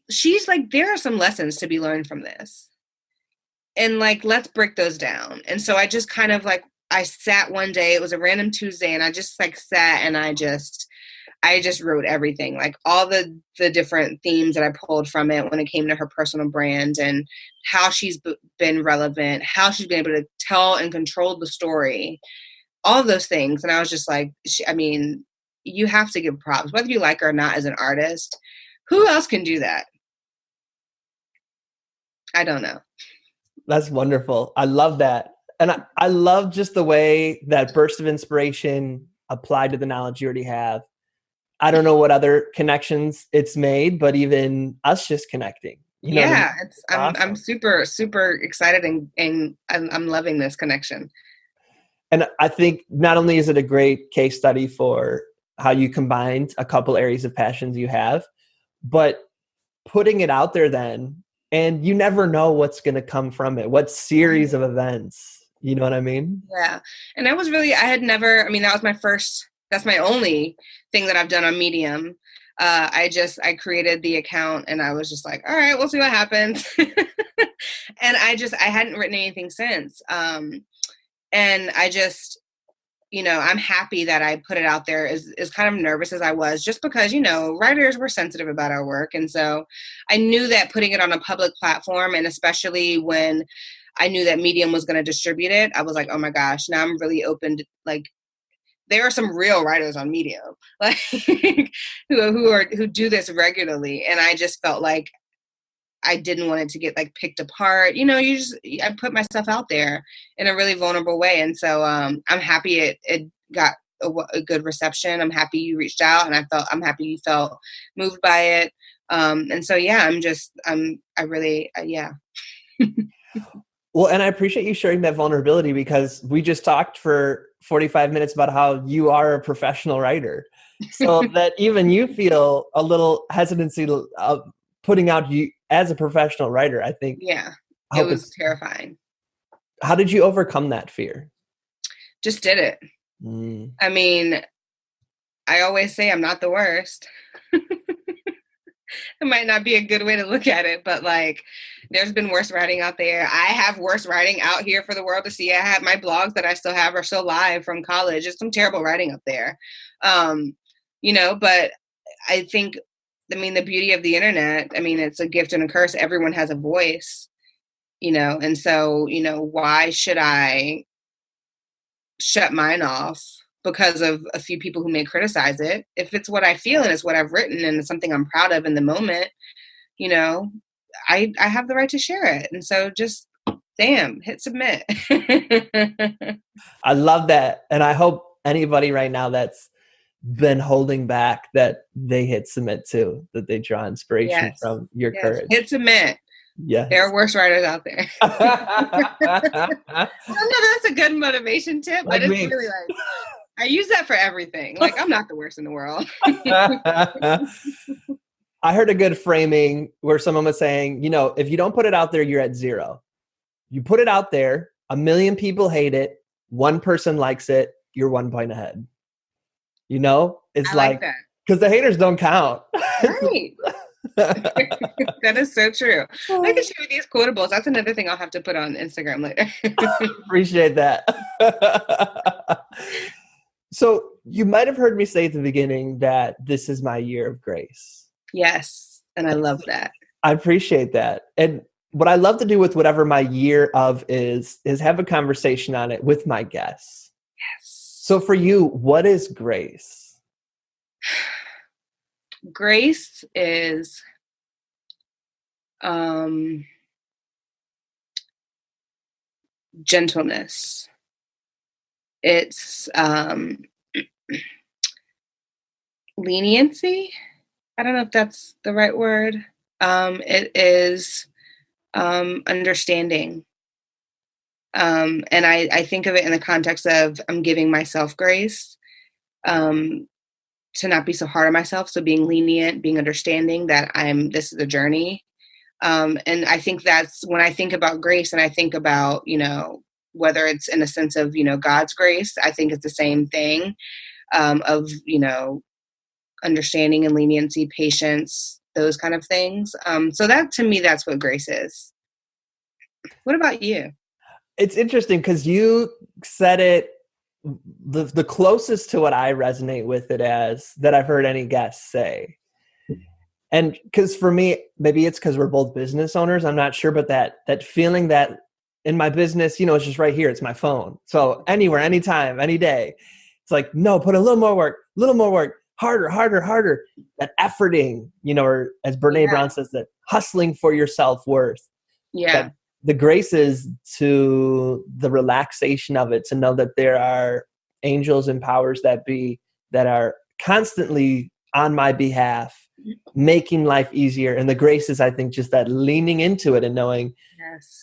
she's like, there are some lessons to be learned from this. And, like, let's break those down. And so I just kind of, like, I sat one day, it was a random Tuesday, and I just, like, sat and I just wrote everything, like, all the different themes that I pulled from it when it came to her personal brand, and how she's been relevant, how she's been able to tell and control the story, all of those things. And I was just like, you have to give props, whether you like her or not as an artist. Who else can do that? I don't know. That's wonderful. I love that. And I love just the way that burst of inspiration applied to the knowledge you already have. I don't know what other connections it's made, but even us just connecting. Yeah, it's awesome. I'm super, super excited, and I'm loving this connection. And I think not only is it a great case study for how you combined a couple areas of passions you have, but putting it out there then, and you never know what's going to come from it. What series of events, You know what I mean? Yeah. And I had never, I mean, that's my only thing that I've done on Medium. I created the account and I was just like, all right, we'll see what happens. And I hadn't written anything since. And I just, I'm happy that I put it out there, as kind of nervous as I was, just because, writers were sensitive about our work. And so I knew that putting it on a public platform, and especially when I knew that Medium was going to distribute it, I was like, oh my gosh, now I'm really open to, like, there are some real writers on Medium, like who do this regularly. And I just felt like I didn't want it to get like picked apart. I put myself out there in a really vulnerable way. And so I'm happy it got a good reception. I'm happy you reached out, and I'm happy you felt moved by it. And so, yeah, yeah. Well, and I appreciate you sharing that vulnerability, because we just talked for 45 minutes about how you are a professional writer. So that even you feel a little hesitancy of putting out you as a professional writer, I think. Yeah, it was terrifying. How did you overcome that fear? Just did it. I mean, I always say I'm not the worst. It might not be a good way to look at it, but like, there's been worse writing out there. I have worse writing out here for the world to see. I have my blogs that I still have are still live from college. It's some terrible writing up there. But I think, the beauty of the internet, it's a gift and a curse. Everyone has a voice, and so, why should I shut mine off because of a few people who may criticize it? If it's what I feel and it's what I've written and it's something I'm proud of in the moment, I have the right to share it. And so just, hit submit. I love that. And I hope anybody right now that's been holding back, that they hit submit too, that they draw inspiration from your courage. Hit submit. Yeah, there are worse writers out there. I don't know, that's a good motivation tip, but it's really like, I use that for everything. Like, I'm not the worst in the world. I heard a good framing where someone was saying, if you don't put it out there, you're at zero. You put it out there, 1 million people hate it, 1 person likes it, you're 1 point ahead. It's I like that. Because the haters don't count. Right. That is so true. I can share these quotables. That's another thing I'll have to put on Instagram later. Appreciate that. So you might have heard me say at the beginning that this is my year of grace. Yes. And I love that. I appreciate that. And what I love to do with whatever my year of is have a conversation on it with my guests. Yes. So for you, what is grace? Grace is gentleness. It's leniency. I don't know if that's the right word. It is understanding. And I think of it in the context of I'm giving myself grace to not be so hard on myself. So being lenient, being understanding that this is a journey. And I think that's when I think about grace, and I think about, whether it's in a sense of, God's grace, I think it's the same thing of, understanding and leniency, patience, those kind of things. So that, to me, that's what grace is. What about you? It's interesting because you said it the closest to what I resonate with it as that I've heard any guest say. And because for me, maybe it's because we're both business owners, I'm not sure, but that feeling that in my business, it's just right here. It's my phone. So anywhere, anytime, any day, it's like, no, put a little more work, harder. That efforting, or as Brene Brown says, that hustling for your self-worth. Yeah. The grace is to the relaxation of it, to know that there are angels and powers that be that are constantly on my behalf, making life easier. And the grace is, I think, just that leaning into it and knowing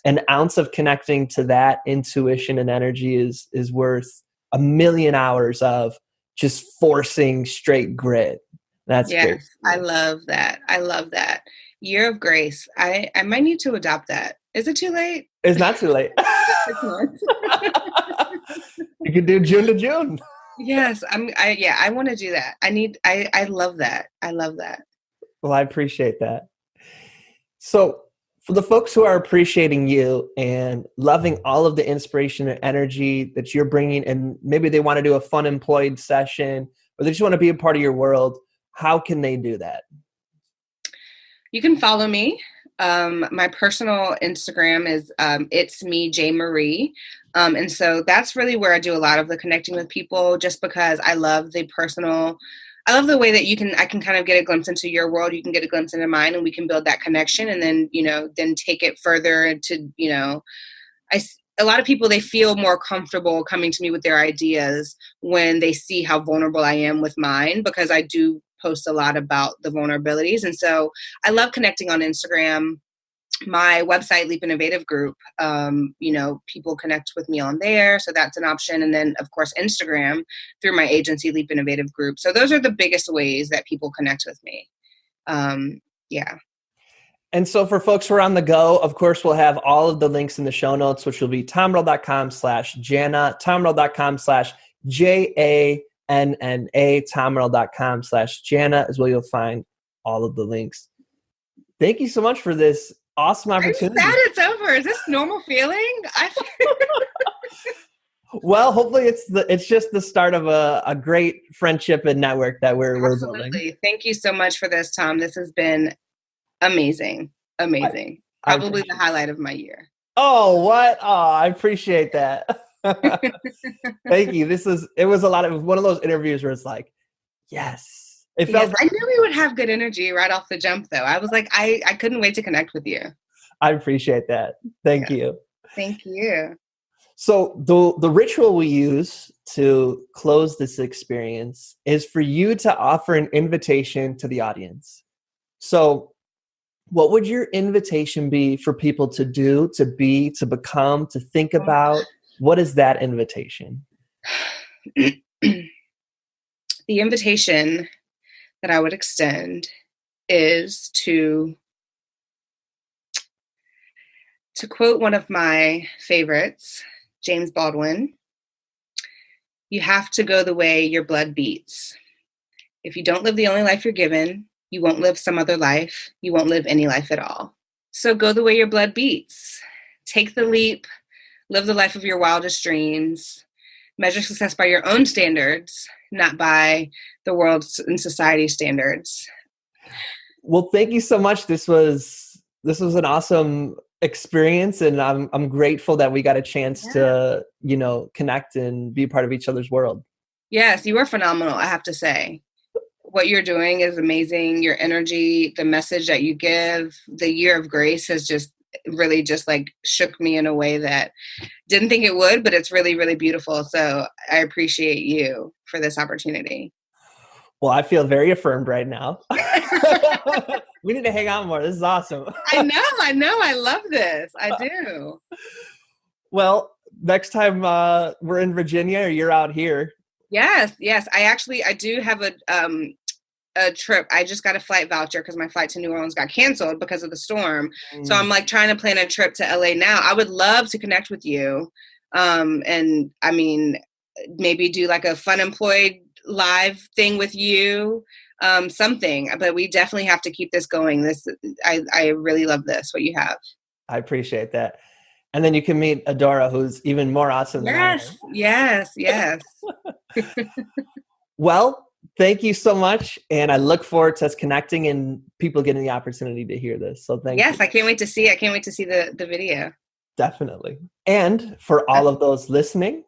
an ounce of connecting to that intuition and energy is worth 1 million hours of just forcing straight grit. That's great. I love that. Year of grace. I might need to adopt that. Is it too late? It's not too late. 6 months. You can do June to June. Yes, I want to do that. I love that. I love that. Well, I appreciate that. So for the folks who are appreciating you and loving all of the inspiration and energy that you're bringing, and maybe they want to do a Funemployed session, or they just want to be a part of your world, how can they do that? You can follow me. My personal Instagram is it's me, J Marie. And so that's really where I do a lot of the connecting with people, just because I love the way that I can kind of get a glimpse into your world. You can get a glimpse into mine, and we can build that connection, and then, then take it further to, a lot of people, they feel more comfortable coming to me with their ideas when they see how vulnerable I am with mine, because I do post a lot about the vulnerabilities. And so I love connecting on Instagram. My website, Leap Innovative Group, people connect with me on there. So that's an option. And then, of course, Instagram through my agency, Leap Innovative Group. So those are the biggest ways that people connect with me. Yeah. And so for folks who are on the go, of course, we'll have all of the links in the show notes, which will be tomerl.com/Janna, tomerl.com/JANNA, tomerl.com/Janna is where you'll find all of the links. Thank you so much for this awesome opportunity. I'm sad it's over. Is this normal feeling? Well, hopefully it's just the start of a great friendship and network that we're building. Thank you so much for this, Tom. This has been amazing. Probably the highlight of my year. Oh, what? Oh, I appreciate that. Thank you. It was one of those interviews where it's like, yes. I knew we would have good energy right off the jump, though. I was like, I couldn't wait to connect with you. I appreciate that. Thank you. Thank you. So the ritual we use to close this experience is for you to offer an invitation to the audience. So what would your invitation be for people to do, to be, to become, to think about? What is that invitation? The invitation that I would extend is to quote one of my favorites, James Baldwin, "You have to go the way your blood beats. If you don't live the only life you're given, you won't live some other life. You won't live any life at all. So go the way your blood beats. Take the leap. Live the life of your wildest dreams. Measure success by your own standards, not by the world's and society's standards." Well, thank you so much. This was an awesome experience, and I'm grateful that we got a chance to, connect and be part of each other's world. Yes, you were phenomenal, I have to say. What you're doing is amazing. Your energy, the message that you give, the year of grace has just really just like shook me in a way that didn't think it would, but it's really, really beautiful. So I appreciate you for this opportunity. Well, I feel very affirmed right now. We need to hang out more. This is awesome. I know. I love this. I do. Well, next time we're in Virginia or you're out here. Yes. I do have a trip. I just got a flight voucher because my flight to New Orleans got canceled because of the storm. So I'm like trying to plan a trip to LA now. I would love to connect with you. And I mean, maybe do like a Funemployed live thing with you, something, but we definitely have to keep this going. I really love this, what you have. I appreciate that. And then you can meet Adora, who's even more awesome than I am. Yes. Well, thank you so much. And I look forward to us connecting and people getting the opportunity to hear this. So thank you. Yes, I can't wait to see the video. Definitely. And for all of those listening,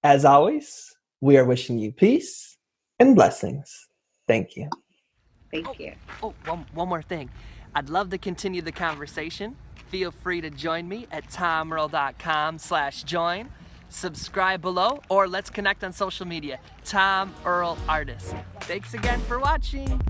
as always, we are wishing you peace and blessings. Thank you. Thank you. One more thing. I'd love to continue the conversation. Feel free to join me at tomearl.com/join. Subscribe below, or let's connect on social media. Tom Earl Artist. Thanks again for watching.